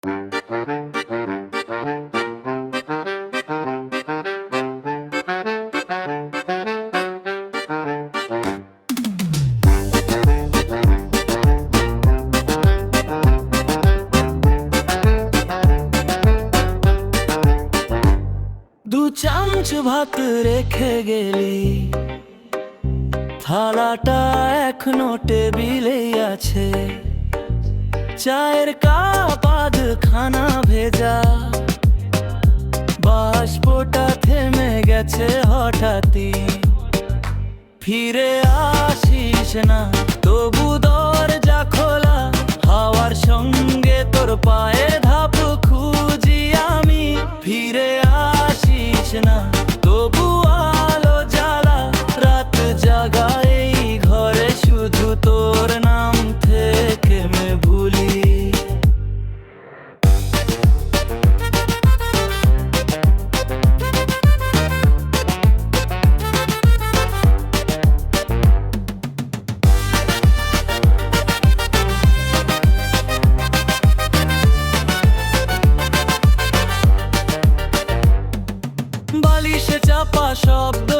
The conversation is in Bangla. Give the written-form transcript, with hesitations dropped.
দু চামচ ভাত রেখে গেলি, থালাটা এখনো টেবিলেই আছে। চায়ের কাপ আধখানা ভেজা, বাষ্পটা থেমে গেছে হঠাৎই। ফিরে আসিস না, তবু দরজা খোলা, হাওয়ার সঙ্গে তোর পায়ে ধাপ খুঁজি আমি। ফিরে আসিস না, তবু আলো জ্বালা, রাত জাগা এই ঘরে শুধু তোর নাম থেকে মে ভুলি। বালিশে চাপা শব্দ